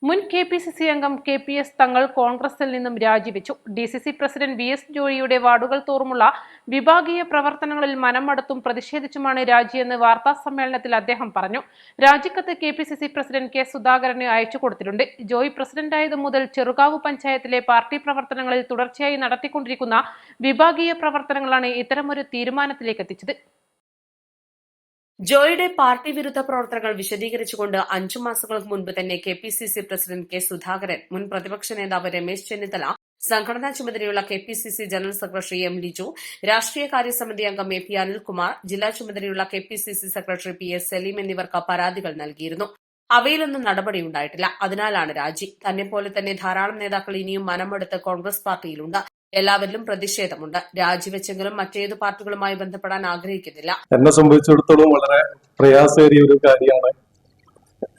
മുൻ KPCC അംഗം KPS തങ്ങൾ കോൺഗ്രസിൽ നിന്നും രാജിവെച്ചു. DCC പ്രസിഡന്റ് VS ജോയിയുടെ വാർഡുകൾ തോറുമുള്ള വിഭാഗീയ പ്രവർത്തനങ്ങളിൽ മനമടുത്തും പ്രതിഷേധിച്ചുമാണ് രാജിയെന്ന് വാർത്താസമ്മേളനത്തിൽ അദ്ദേഹം പറഞ്ഞു. രാജിക്കത്ത് KPCC പ്രസിഡന്റ് K സുധാകരന് അയച്ചു കൊടുത്തിട്ടുണ്ട്. ജോയി പ്രസിഡന്റായതു മുതൽ ചെറുകാവ് പഞ്ചായത്തിലെ പാർട്ടി പ്രവർത്തനങ്ങളിൽ തുടർച്ചയായി നടത്തിക്കൊണ്ടിരിക്കുന്ന വിഭാഗീയ പ്രവർത്തനങ്ങളാണ് ഇത്തരമൊരു തീരുമാനത്തിലേക്ക് എത്തിച്ചത്. ജോയിയുടെ പാർട്ടി വിരുദ്ധ പ്രവർത്തനങ്ങൾ വിശദീകരിച്ചുകൊണ്ട് 5 മാസങ്ങൾക്ക് മുൻപ് തന്നെ KPCC പ്രസിഡന്റ് K സുധാകരൻ, മുൻ പ്രതിപക്ഷ നേതാവ് രമേശ് ചെന്നിത്തല, സംഘടനാ ചുമതലയുള്ള KPCC general secretary M Liju, രാഷ്ട്രീയകാര്യ സമിതി അംഗം AP അനിൽകുമാർ, ജില്ലാ ചുമതലയുള്ള KPCC സെക്രട്ടറി PS സലീം എന്നിവർക്ക് പരാതികൾ നൽകിയിരുന്നു. അവയിലൊന്നും നടപടിയുണ്ടായിട്ടില്ല. അതിനാലാണ് രാജി. തന്നെപ്പോലെ തന്നെ ധാരാളം നേതാക്കൾ ഇനിയും മനമെടുത്ത് കോൺഗ്രസ് പാർട്ടിയിലുണ്ട്. എല്ലാവരിലും പ്രതിഷേധമുണ്ട്. രാജിവെച്ചെങ്കിലും മറ്റേതു പാർട്ടികളുമായി ബന്ധപ്പെടാൻ ആഗ്രഹിക്കുന്നില്ല. എന്നെ സംബന്ധിച്ചിടത്തോളം വളരെ പ്രയാസേറിയ ഒരു കാര്യമാണ്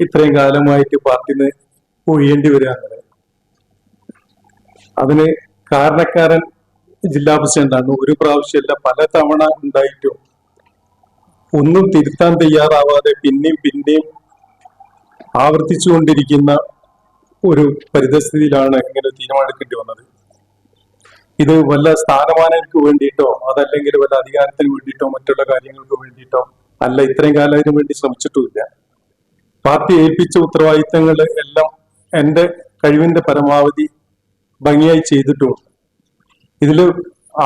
ഇത്രയും കാലമായിട്ട് പാർട്ടിന്ന് ഒഴിയേണ്ടി വരിക എന്നത്. അതിന് കാരണക്കാരൻ ജില്ലാ പ്രസിഡന്റാണ്. ഒരു പ്രാവശ്യമല്ല, പല തവണ ഉണ്ടായിട്ടും ഒന്നും തിരുത്താൻ തയ്യാറാവാതെ പിന്നെയും ആവർത്തിച്ചുകൊണ്ടിരിക്കുന്ന ഒരു പരിതസ്ഥിതിയിലാണ് ഇങ്ങനെ തീരുമാനിക്കേണ്ടി വന്നത്. ഇത് വല്ല സ്ഥാനമാനങ്ങൾക്ക് വേണ്ടിയിട്ടോ അതല്ലെങ്കിൽ വല്ല അധികാരത്തിന് വേണ്ടിയിട്ടോ മറ്റുള്ള കാര്യങ്ങൾക്ക് വേണ്ടിയിട്ടോ അല്ല, ഇത്രയും കാലം അതിനു വേണ്ടി ശ്രമിച്ചിട്ടുമില്ല. പാർട്ടി ഏൽപ്പിച്ച ഉത്തരവാദിത്തങ്ങൾ എല്ലാം എന്റെ കഴിവിന്റെ പരമാവധി ഭംഗിയായി ചെയ്തിട്ടുമുണ്ട്. ഇതിൽ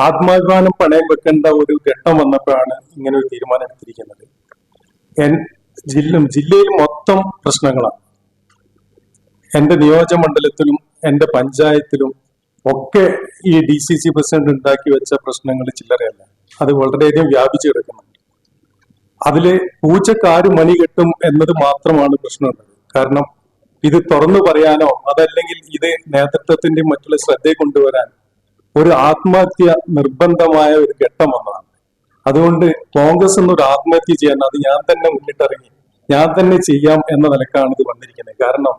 ആത്മാഭിമാനം പണയം വെക്കേണ്ട ഒരു ഘട്ടം വന്നപ്പോഴാണ് ഇങ്ങനെ ഒരു തീരുമാനം എടുത്തിരിക്കുന്നത്. ജില്ലയിൽ മൊത്തം പ്രശ്നങ്ങളാണ്. എന്റെ നിയോജകമണ്ഡലത്തിലും എന്റെ പഞ്ചായത്തിലും ഒക്കെ ഈ DCC പ്രസിഡന്റ് ഉണ്ടാക്കി വെച്ച പ്രശ്നങ്ങൾ ചില്ലറയല്ല. അത് വളരെയധികം വ്യാപിച്ചു കിടക്കുന്നുണ്ട്. അതില് പൂച്ചക്കാര് മണി കെട്ടും എന്നത് മാത്രമാണ് പ്രശ്നമുള്ളത്. കാരണം ഇത് തുറന്നു പറയാനോ അതല്ലെങ്കിൽ ഇത് നേതൃത്വത്തിന്റെ മറ്റുള്ള ശ്രദ്ധയെ കൊണ്ടുവരാൻ ഒരു ആത്മഹത്യ നിർബന്ധമായ ഒരു ഘട്ടം വന്നതാണ്. അതുകൊണ്ട് കോൺഗ്രസ് എന്നൊരു ആത്മഹത്യ ചെയ്യാൻ അത് ഞാൻ തന്നെ മുന്നിട്ടിറങ്ങി ഞാൻ തന്നെ ചെയ്യാം എന്ന നിലക്കാണ് ഇത് വന്നിരിക്കുന്നത്. കാരണം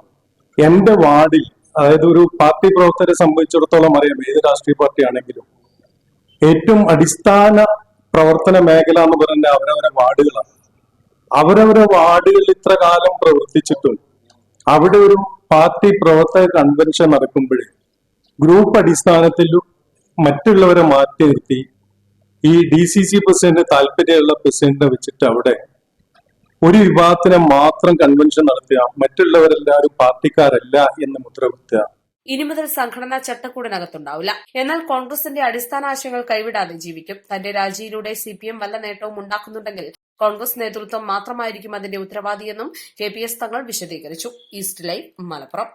എന്റെ വാർഡിൽ, അതായത് ഒരു പാർട്ടി പ്രവർത്തകരെ സംബന്ധിച്ചിടത്തോളം അറിയാം, ഏത് രാഷ്ട്രീയ പാർട്ടി ആണെങ്കിലും ഏറ്റവും അടിസ്ഥാന പ്രവർത്തന മേഖല എന്ന് പറഞ്ഞാൽ അവരവരെ വാർഡുകളാണ്. അവരവരെ വാർഡുകളിൽ ഇത്ര കാലം പ്രവർത്തിച്ചിട്ടും അവിടെ ഒരു പാർട്ടി പ്രവർത്തക കൺവെൻഷൻ നടക്കുമ്പോഴേ ഗ്രൂപ്പ് അടിസ്ഥാനത്തിൽ മറ്റുള്ളവരെ മാറ്റി നിർത്തി ഈ DCC പ്രസിഡന്റ് താല്പര്യമുള്ള പ്രസിഡന്റിനെ വെച്ചിട്ട് അവിടെ ഒരു വിഭാഗത്തിനെ മാത്രം കൺവെൻഷൻ നടത്തുക, മറ്റുള്ളവരെല്ലാവരും പാർട്ടിക്കാരല്ല എന്ന് മുദ്രകുത്തുക. ഇനി മുതൽ സംഘടനാ ചട്ടക്കൂടിനകത്തുണ്ടാവില്ല. എന്നാൽ കോൺഗ്രസിന്റെ അടിസ്ഥാന ആശയങ്ങൾ കൈവിടാതെ ജീവിക്കും. തന്റെ രാജിയിലൂടെ CPM വല്ല നേട്ടവും ഉണ്ടാക്കുന്നുണ്ടെങ്കിൽ കോൺഗ്രസ് നേതൃത്വം മാത്രമായിരിക്കും അതിന്റെ ഉത്തരവാദിയെന്നും KPS തങ്ങൾ വിശദീകരിച്ചു. East live, Malappuram.